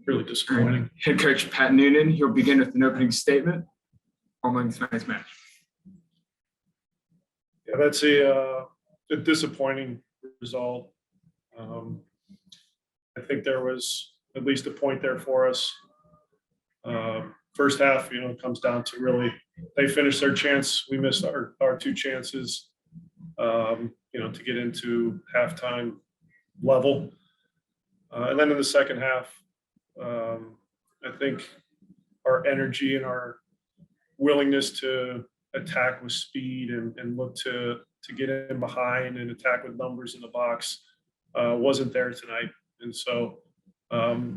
really disappointing. Head coach Pat Noonan, he'll begin with an opening statement following tonight's match. Yeah, that's a disappointing result. I think there was at least a point there for us. First half, it comes down to really they finished their chance. We missed our two chances, to get into halftime level. And then in the second half, I think our energy and our willingness to attack with speed and look to get in behind and attack with numbers in the box wasn't there tonight. And so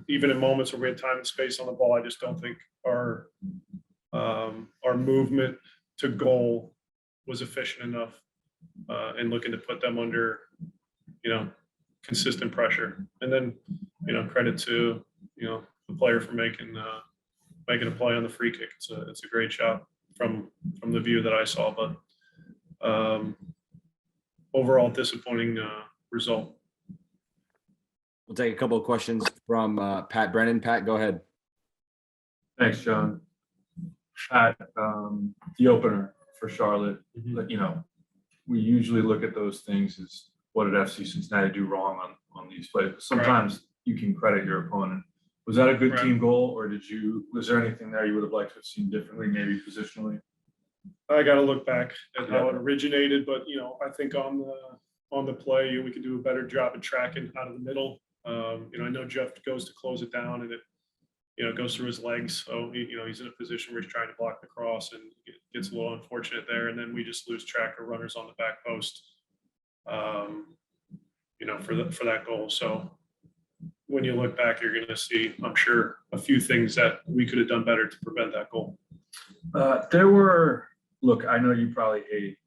even in moments where we had time and space on the ball, I just don't think our movement to goal was efficient enough and looking to put them under, consistent pressure. And then, credit to, the player for making a play on the free kick. It's a great shot from the view that I saw, but overall disappointing result. We'll take a couple of questions from Pat Brennan. Pat, go ahead. Thanks, John. Pat, the opener for Charlotte, we usually look at those things as what did FC Cincinnati do wrong on these plays. Sometimes you can credit your opponent. Was that a good team goal, or was there anything there you would have liked to have seen differently, maybe positionally? I got to look back at how it originated, but I think on the play we could do a better job of tracking out of the middle. I know Jeff goes to close it down, and it goes through his legs. So he's in a position where he's trying to block the cross, and it gets a little unfortunate there. And then we just lose track of runners on the back post, for that goal. So when you look back, you're going to see, I'm sure, a few things that we could have done better to prevent that goal. Look, I know you probably hate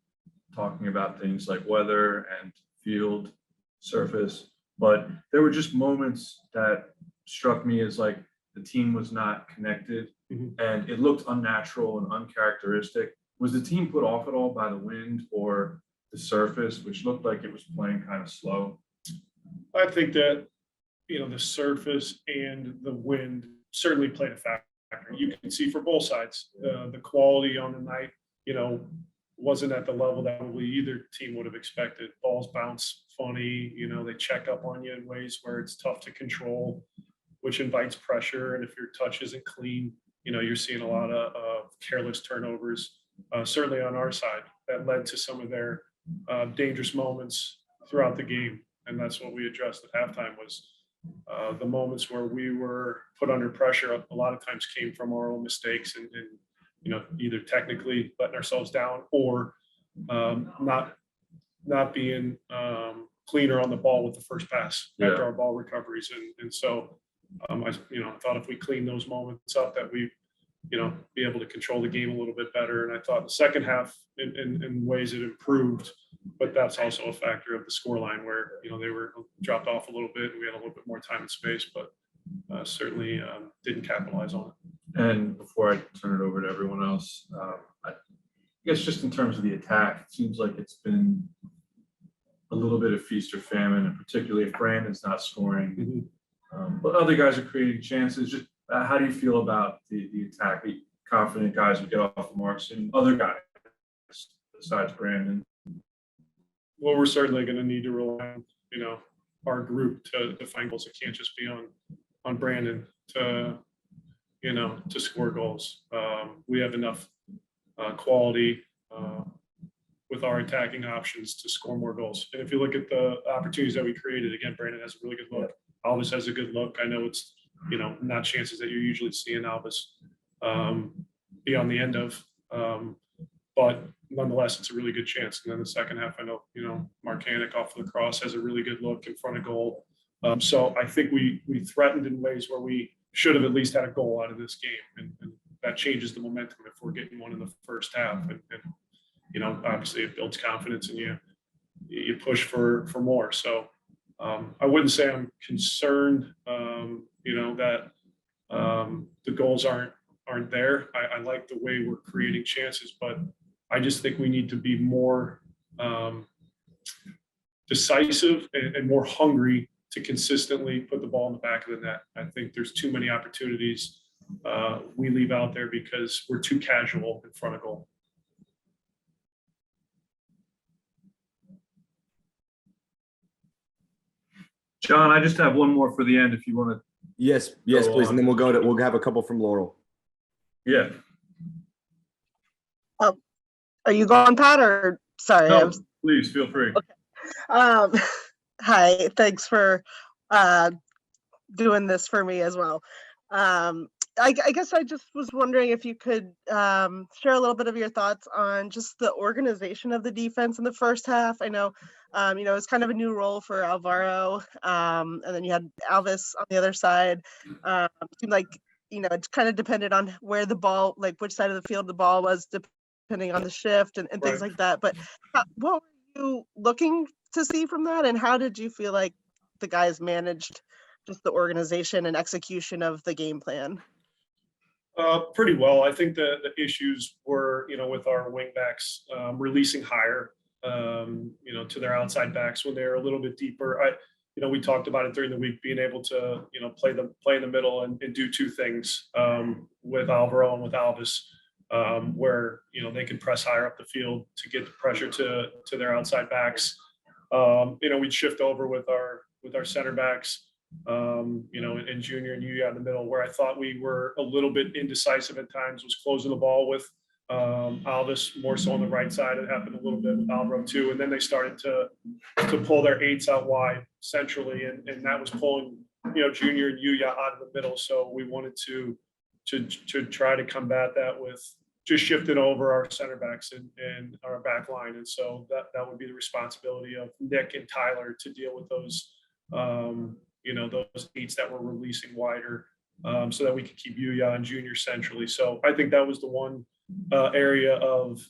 talking about things like weather and field surface, but there were just moments that struck me as like the team was not connected, and it looked unnatural and uncharacteristic. Was the team put off at all by the wind or the surface, which looked like it was playing kind of slow? I think that, the surface and the wind certainly played a factor. You can see for both sides, the quality on the night, wasn't at the level that probably either team would have expected. Balls bounce funny, they check up on you in ways where it's tough to control, which invites pressure. And if your touch isn't clean, you're seeing a lot of careless turnovers, certainly on our side, that led to some of their dangerous moments throughout the game. And that's what we addressed at halftime was the moments where we were put under pressure. A lot of times came from our own mistakes and either technically letting ourselves down or not being cleaner on the ball with the first pass after our ball recoveries. And so I thought if we clean those moments up that we, be able to control the game a little bit better. And I thought the second half in ways it improved, but that's also a factor of the scoreline where, they were dropped off a little bit and we had a little bit more time and space, but certainly didn't capitalize on it. And before I turn it over to everyone else, I guess just in terms of the attack, it seems like it's been a little bit of feast or famine, and particularly if Brandon's not scoring, but other guys are creating chances. Just how do you feel about the attack? Are you confident guys will get off the marks and other guys besides Brandon? Well, we're certainly going to need to rely on, our group to find goals. It can't just be on Brandon to score goals. We have enough quality with our attacking options to score more goals. And if you look at the opportunities that we created, again, Brandon has a really good look. Alvis has a good look. I know it's, not chances that you're usually seeing Alvis be on the end of, but nonetheless, it's a really good chance. And then the second half, I know, Mark Hannick off of the cross has a really good look in front of goal. So I think we threatened in ways where we should have at least had a goal out of this game. And that changes the momentum if we're getting one in the first half. And obviously it builds confidence and you push for more. So I wouldn't say I'm concerned, that the goals aren't there. I like the way we're creating chances, but I just think we need to be more decisive and more hungry to consistently put the ball in the back of the net. I think there's too many opportunities we leave out there because we're too casual in front of goal. John, I just have one more for the end if you want to. Yes, Go please. on. And then we'll have a couple from Laurel. Yeah. Are you going, Pat, or sorry? No, please feel free. Um, hi, thanks for doing this for me as well. I guess I just was wondering if you could share a little bit of your thoughts on just the organization of the defense in the first half. I know, it's kind of a new role for Alvaro, and then you had Alvis on the other side. Seemed like, it kind of depended on where the ball, like which side of the field the ball was, depending on the shift and things Right. like that. But what were you looking to see from that, and how did you feel like the guys managed just the organization and execution of the game plan? Pretty well. I think the issues were, with our wing backs releasing higher, to their outside backs when they're a little bit deeper. We talked about it during the week, being able to, play in the middle and do two things with Alvaro and with Alvis, where, they can press higher up the field to get the pressure to their outside backs. We'd shift over with our center backs, and Junior and Yuya in the middle, where I thought we were a little bit indecisive at times, was closing the ball with Alvis more so on the right side. It happened a little bit with Alvaro too. And then they started to pull their eights out wide centrally, and that was pulling, Junior and Yuya out of the middle. So we wanted to try to combat that with just shifting over our center backs and our back line. And so that would be the responsibility of Nick and Tyler to deal with those, those eights that were releasing wider, so that we could keep Yuya and Junior centrally. So I think that was the one area of,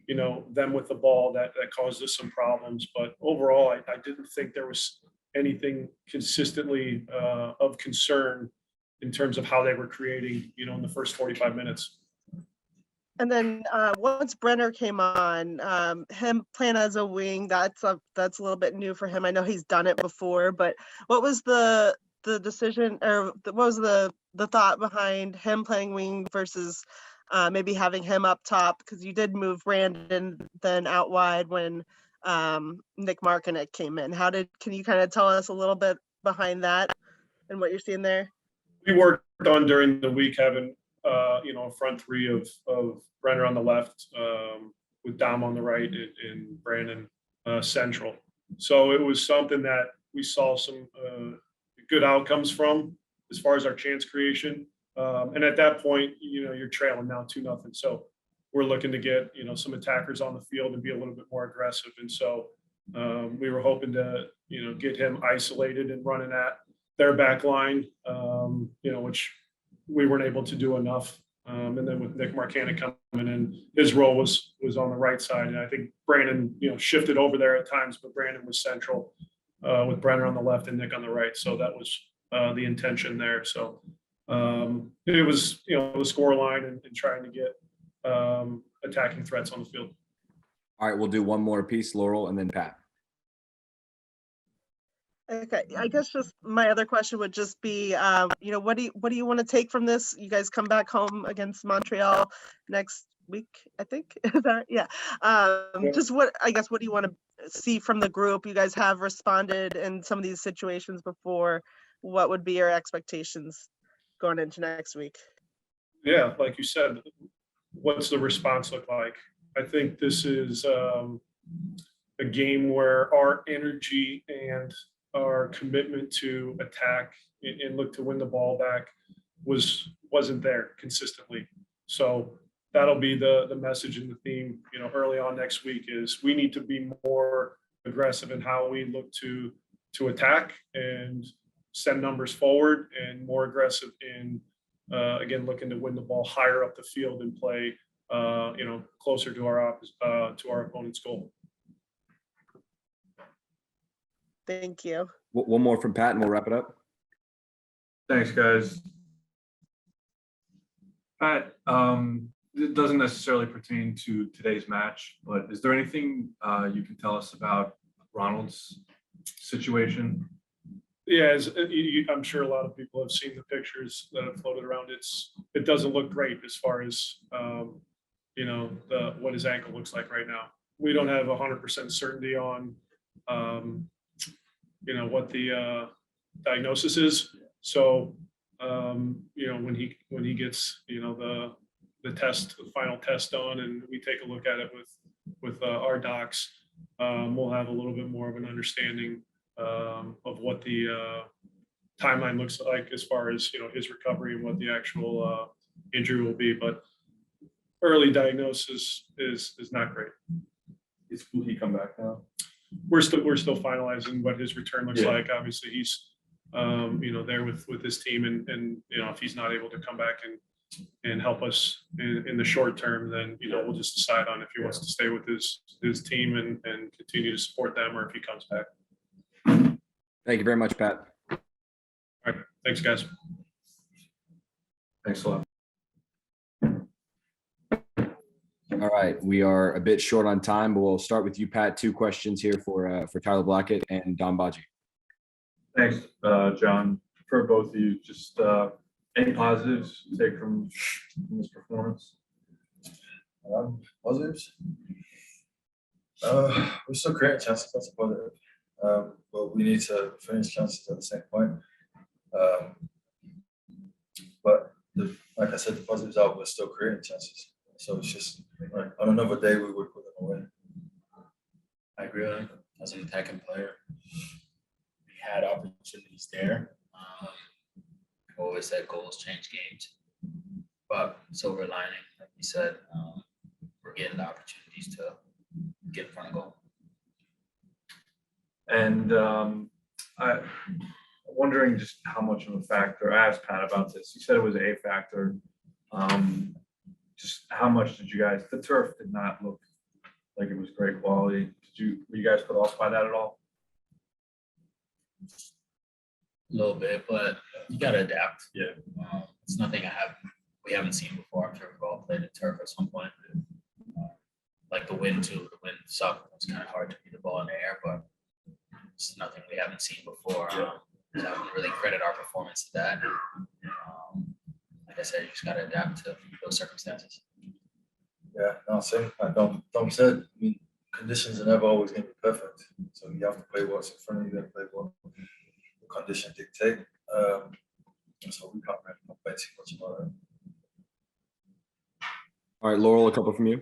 them with the ball that caused us some problems. But overall, I didn't think there was anything consistently of concern in terms of how they were creating, in the first 45 minutes. And then once Brenner came on, him playing as a wing, that's a little bit new for him. I know he's done it before, but what was the decision, or what was the thought behind him playing wing versus maybe having him up top? Because you did move Brandon then out wide when Nick Markinek came in. Can you kind of tell us a little bit behind that and what you're seeing there? We worked on during the week having a front three of Brenner on the left, with Dom on the right and Brandon central. So it was something that we saw some good outcomes from as far as our chance creation. And at that point, you're trailing now 2-0. So we're looking to get, some attackers on the field and be a little bit more aggressive. And so we were hoping to, get him isolated and running at their back line, which we weren't able to do enough. And then with Nick Markinek coming in, his role was on the right side. And I think Brandon, shifted over there at times, but Brandon was central with Brenner on the left and Nick on the right. So that was the intention there. So it was, the score line and trying to get attacking threats on the field. All right, we'll do one more piece, Laurel, and then Pat. Okay, I guess just my other question would just be, what do you want to take from this? You guys come back home against Montreal next week, I think. Is that, yeah. Just what do you want to see from the group? You guys have responded in some of these situations before. What would be your expectations going into next week? Yeah, like you said, what's the response look like? I think this is a game where our energy and our commitment to attack and look to win the ball back wasn't there consistently. So that'll be the message and the theme, early on next week, is we need to be more aggressive in how we look to attack and send numbers forward, and more aggressive in again looking to win the ball higher up the field and play closer to our opponent's goal. Thank you. One more from Pat, and we'll wrap it up. Thanks, guys. Pat, it doesn't necessarily pertain to today's match, but is there anything you can tell us about Ronald's situation? Yeah, I'm sure a lot of people have seen the pictures that have floated around. It doesn't look great as far as, what his ankle looks like right now. We don't have 100% certainty on, what the diagnosis is. So, when he gets, the final test done and we take a look at it with our docs, we'll have a little bit more of an understanding of what the timeline looks like as far as, his recovery and what the actual injury will be. But early diagnosis is not great. Will he come back now? We're still finalizing what his return looks Yeah. like. Obviously, he's there with his team, and if he's not able to come back and help us in the short term, then we'll just decide on if he wants to stay with his team and continue to support them, or if he comes back. Thank you very much, Pat. All right, thanks, guys. Thanks a lot. All right, we are a bit short on time, but we'll start with you, Pat. 2 questions here for Tyler Blackett and Dom Badji. Thanks, John, for both of you. Just any positives to take from this performance? Positives. We're still creating chances. That's a positive. But we need to finish chances at the same point. But like I said, the positives are we're still creating chances. So it's just like on another day we would put them away. I agree with him. As an attacking player, we had opportunities there. I always said goals change games, but silver lining, like you said, we're getting the opportunities to get in front of goal. And I'm wondering just how much of a factor, I asked Pat about this. He said it was a factor. Just how much did you guys, the turf did not look like it was great quality. Were you guys put off by that at all? A little bit, but you got to adapt. Yeah. It's nothing we haven't seen before. I'm sure we've all played the turf at some point. Like the wind too. The wind sucked. It's kind of hard to get the ball in the air, but it's nothing we haven't seen before. Yeah. So I wouldn't really credit our performance to that. Like I said, you just got to adapt to those circumstances. Yeah, no, same. Like Dom said, I mean, conditions are never always going to be perfect. So you have to play what's in front of you. You have to play what the conditions dictate. So we can't really complain too much about it. All right, Laurel, a couple from you.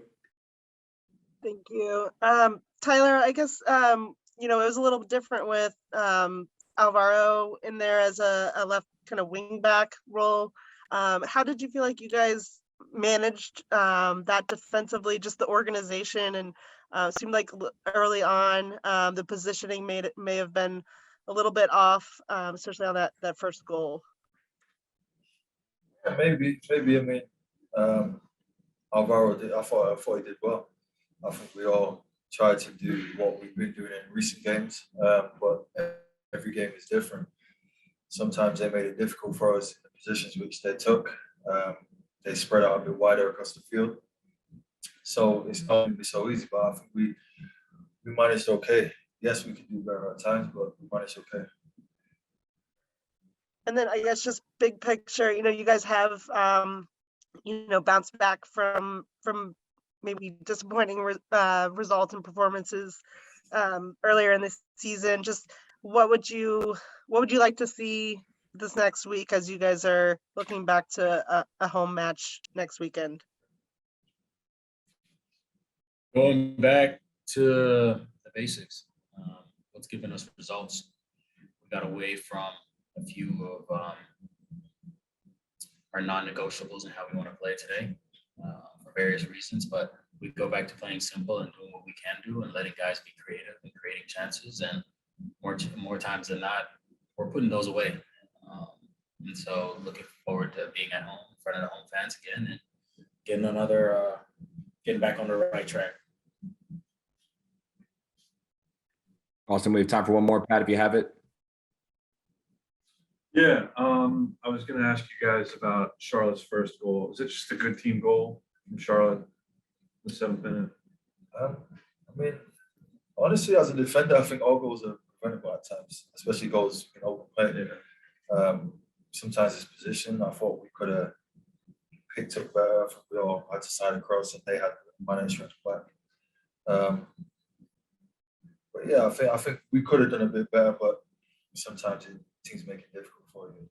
Thank you. Tyler, I guess, it was a little different with Alvaro in there as a left kind of wing back role. How did you feel like you guys managed that defensively, just the organization, and seemed like early on the positioning may have been a little bit off, especially on that first goal? Yeah, maybe. I mean, Alvaro did. I thought he did well. I think we all tried to do what we've been doing in recent games, but every game is different. Sometimes they made it difficult for us in the positions which they took. They spread out a bit wider across the field, so it's not going to be so easy. But I think we managed okay. Yes, we could do better at times, but we managed okay. And then I guess just big picture, you guys have, bounced back from maybe disappointing results and performances earlier in this season. Just what would you like to see this next week as you guys are looking back to a home match next weekend? Going back to the basics, what's given us results. We got away from a few of our non-negotiables and how we want to play today for various reasons, but we go back to playing simple and doing what we can do and letting guys be creative and creating chances, and more times than not, we're putting those away. And so looking forward to being at home in front of the home fans again and getting back on the right track. Awesome. We have time for one more, Pat, if you have it. Yeah, I was going to ask you guys about Charlotte's first goal. Is it just a good team goal from Charlotte in the 7th minute? I mean, honestly, as a defender, I think all goals are preventable at times, especially goals in open play. Sometimes it's position. I thought we could have picked up better. I think we all had to side across and they had managed to back. But yeah, I think we could have done a bit better, but sometimes teams make it difficult for you.